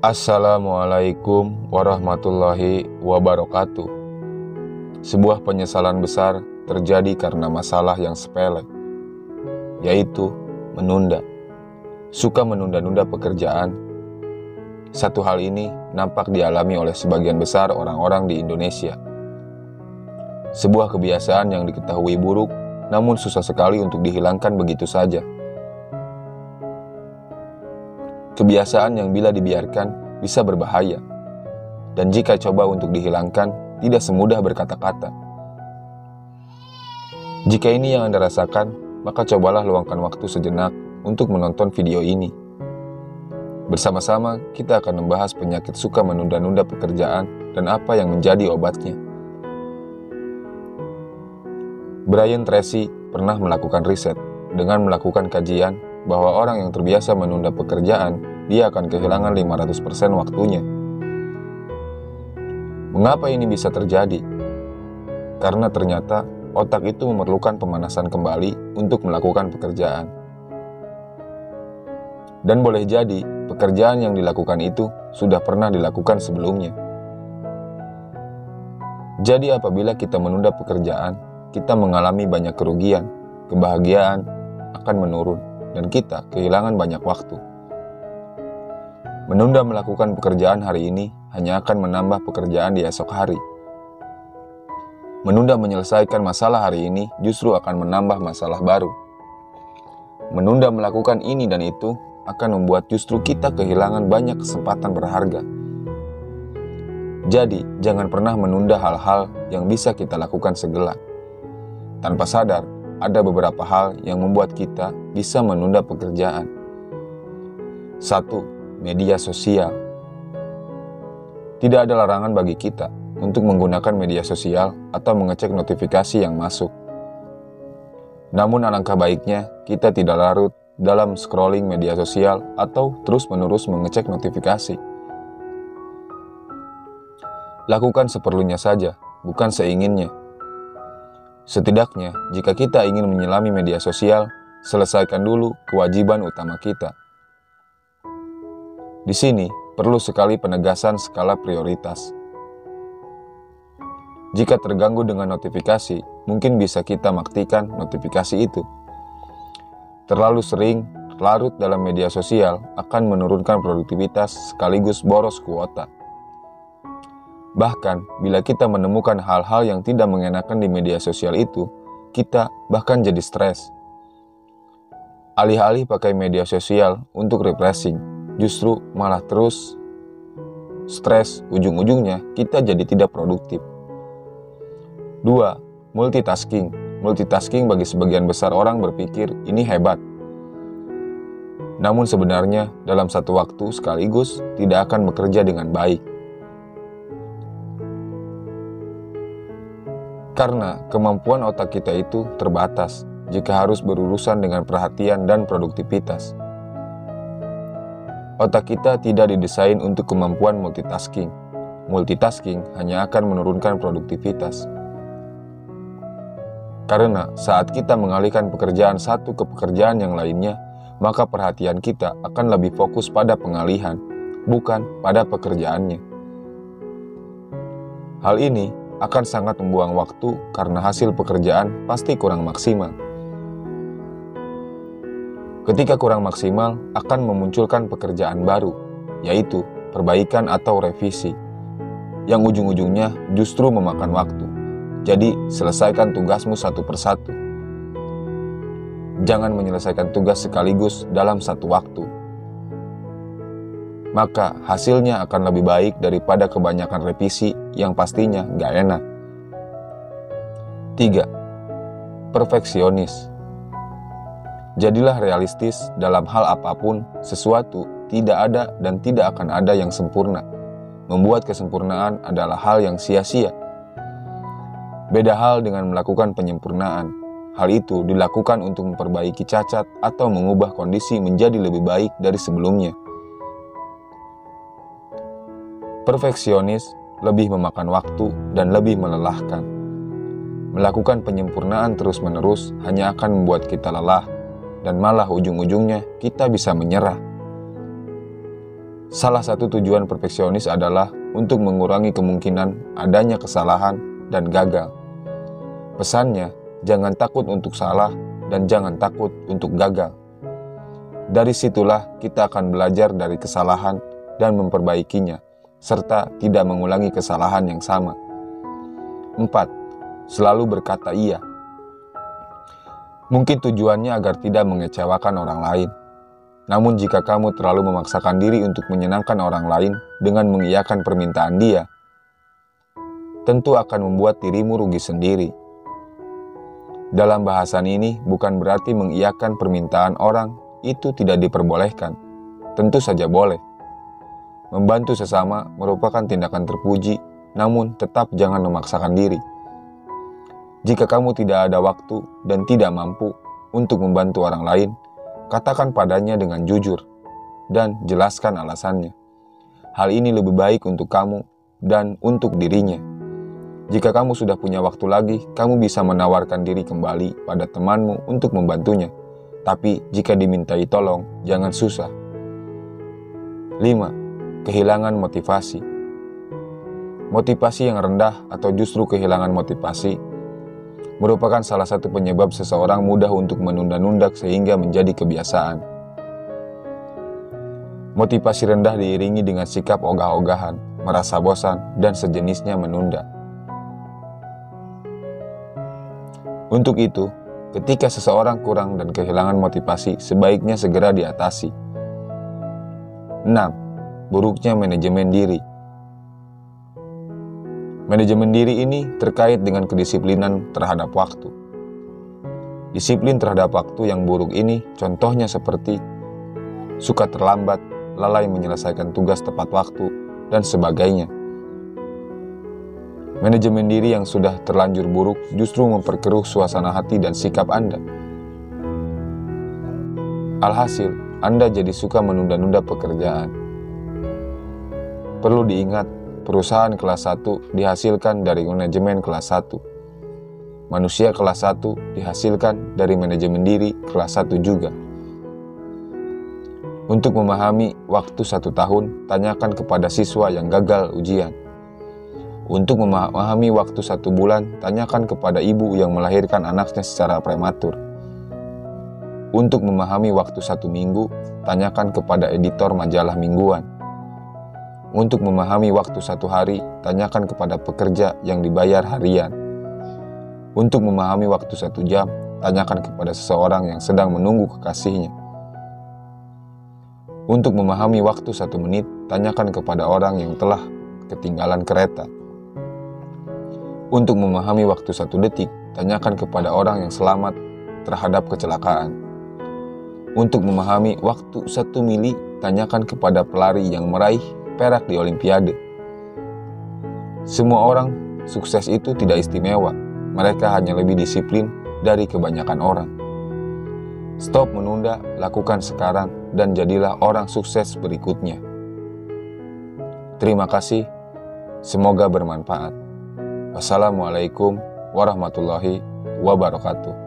Assalamualaikum warahmatullahi wabarakatuh. Sebuah penyesalan besar terjadi karena masalah yang sepele, yaitu menunda. Suka menunda-nunda pekerjaan. Satu hal ini nampak dialami oleh sebagian besar orang-orang di Indonesia. Sebuah kebiasaan yang diketahui buruk, namun susah sekali untuk dihilangkan begitu saja. Kebiasaan yang bila dibiarkan bisa berbahaya, dan jika coba untuk dihilangkan, tidak semudah berkata-kata. Jika ini yang Anda rasakan, maka cobalah luangkan waktu sejenak untuk menonton video ini. Bersama-sama, kita akan membahas penyakit suka menunda-nunda pekerjaan dan apa yang menjadi obatnya. Brian Tracy pernah melakukan riset dengan melakukan kajian bahwa orang yang terbiasa menunda pekerjaan, dia akan kehilangan 500% waktunya. Mengapa ini bisa terjadi? Karena ternyata otak itu memerlukan pemanasan kembali untuk melakukan pekerjaan. Dan boleh jadi, pekerjaan yang dilakukan itu sudah pernah dilakukan sebelumnya. Jadi apabila kita menunda pekerjaan, kita mengalami banyak kerugian, kebahagiaan akan menurun, dan kita kehilangan banyak waktu. Menunda melakukan pekerjaan hari ini hanya akan menambah pekerjaan di esok hari. Menunda menyelesaikan masalah hari ini justru akan menambah masalah baru. Menunda melakukan ini dan itu akan membuat justru kita kehilangan banyak kesempatan berharga. Jadi, jangan pernah menunda hal-hal yang bisa kita lakukan segera. Tanpa sadar, ada beberapa hal yang membuat kita bisa menunda pekerjaan. 1. Media sosial. Tidak ada larangan bagi kita untuk menggunakan media sosial atau mengecek notifikasi yang masuk. Namun alangkah baiknya kita tidak larut dalam scrolling media sosial atau terus-menerus mengecek notifikasi. Lakukan seperlunya saja, bukan seinginnya. Setidaknya, jika kita ingin menyelami media sosial, selesaikan dulu kewajiban utama kita. Di sini, perlu sekali penegasan skala prioritas. Jika terganggu dengan notifikasi, mungkin bisa kita matikan notifikasi itu. Terlalu sering larut dalam media sosial akan menurunkan produktivitas sekaligus boros kuota. Bahkan, bila kita menemukan hal-hal yang tidak mengenakan di media sosial itu, kita bahkan jadi stres. Alih-alih pakai media sosial untuk refreshing, justru malah terus stres, ujung-ujungnya kita jadi tidak produktif. 2. Multitasking. Multitasking bagi sebagian besar orang berpikir ini hebat. Namun sebenarnya dalam satu waktu sekaligus tidak akan bekerja dengan baik. Karena kemampuan otak kita itu terbatas jika harus berurusan dengan perhatian dan produktivitas. Otak kita tidak didesain untuk kemampuan multitasking. Multitasking hanya akan menurunkan produktivitas. Karena saat kita mengalihkan pekerjaan satu ke pekerjaan yang lainnya, maka perhatian kita akan lebih fokus pada pengalihan, bukan pada pekerjaannya. Hal ini akan sangat membuang waktu karena hasil pekerjaan pasti kurang maksimal. Ketika kurang maksimal, akan memunculkan pekerjaan baru, yaitu perbaikan atau revisi, yang ujung-ujungnya justru memakan waktu. Jadi, selesaikan tugasmu satu persatu. Jangan menyelesaikan tugas sekaligus dalam satu waktu. Maka hasilnya akan lebih baik daripada kebanyakan revisi yang pastinya gak enak. 3. Perfeksionis. Jadilah realistis dalam hal apapun, sesuatu tidak ada dan tidak akan ada yang sempurna. Membuat kesempurnaan adalah hal yang sia-sia. Beda hal dengan melakukan penyempurnaan. Hal itu dilakukan untuk memperbaiki cacat atau mengubah kondisi menjadi lebih baik dari sebelumnya. Perfeksionis lebih memakan waktu dan lebih melelahkan. Melakukan penyempurnaan terus-menerus hanya akan membuat kita lelah, dan malah ujung-ujungnya kita bisa menyerah. Salah satu tujuan perfeksionis adalah untuk mengurangi kemungkinan adanya kesalahan dan gagal. Pesannya, jangan takut untuk salah dan jangan takut untuk gagal. Dari situlah kita akan belajar dari kesalahan dan memperbaikinya, serta tidak mengulangi kesalahan yang sama. 4. Selalu berkata iya. Mungkin tujuannya agar tidak mengecewakan orang lain. Namun jika kamu terlalu memaksakan diri untuk menyenangkan orang lain dengan mengiyakan permintaan dia, tentu akan membuat dirimu rugi sendiri. Dalam bahasan ini bukan berarti mengiyakan permintaan orang itu tidak diperbolehkan. Tentu saja boleh. Membantu sesama merupakan tindakan terpuji, namun tetap jangan memaksakan diri. Jika kamu tidak ada waktu dan tidak mampu untuk membantu orang lain, katakan padanya dengan jujur dan jelaskan alasannya. Hal ini lebih baik untuk kamu dan untuk dirinya. Jika kamu sudah punya waktu lagi, kamu bisa menawarkan diri kembali pada temanmu untuk membantunya. Tapi jika dimintai tolong, jangan susah. 5. Kehilangan motivasi. Motivasi yang rendah atau justru kehilangan motivasi merupakan salah satu penyebab seseorang mudah untuk menunda-nunda sehingga menjadi kebiasaan. Motivasi rendah diiringi dengan sikap ogah-ogahan, merasa bosan, dan sejenisnya menunda. Untuk itu, ketika seseorang kurang dan kehilangan motivasi, sebaiknya segera diatasi. 6. Buruknya manajemen diri. Manajemen diri ini terkait dengan kedisiplinan terhadap waktu. Disiplin terhadap waktu yang buruk ini contohnya seperti suka terlambat, lalai menyelesaikan tugas tepat waktu, dan sebagainya. Manajemen diri yang sudah terlanjur buruk justru memperkeruh suasana hati dan sikap Anda. Alhasil, Anda jadi suka menunda-nunda pekerjaan. Perlu diingat, perusahaan kelas 1 dihasilkan dari manajemen kelas 1. Manusia kelas 1 dihasilkan dari manajemen diri kelas 1 juga. Untuk memahami waktu 1 tahun, tanyakan kepada siswa yang gagal ujian. Untuk memahami waktu 1 bulan, tanyakan kepada ibu yang melahirkan anaknya secara prematur. Untuk memahami waktu 1 minggu, tanyakan kepada editor majalah mingguan. Untuk memahami waktu 1 hari, tanyakan kepada pekerja yang dibayar harian. Untuk memahami waktu 1 jam, tanyakan kepada seseorang yang sedang menunggu kekasihnya. Untuk memahami waktu 1 menit, tanyakan kepada orang yang telah ketinggalan kereta. Untuk memahami waktu 1 detik, tanyakan kepada orang yang selamat terhadap kecelakaan. Untuk memahami waktu 1 mili, tanyakan kepada pelari yang meraih perak di Olimpiade. Semua orang sukses itu tidak istimewa, mereka hanya lebih disiplin dari kebanyakan orang. Stop menunda, lakukan sekarang, dan jadilah orang sukses berikutnya. Terima kasih, semoga bermanfaat. Wassalamualaikum warahmatullahi wabarakatuh.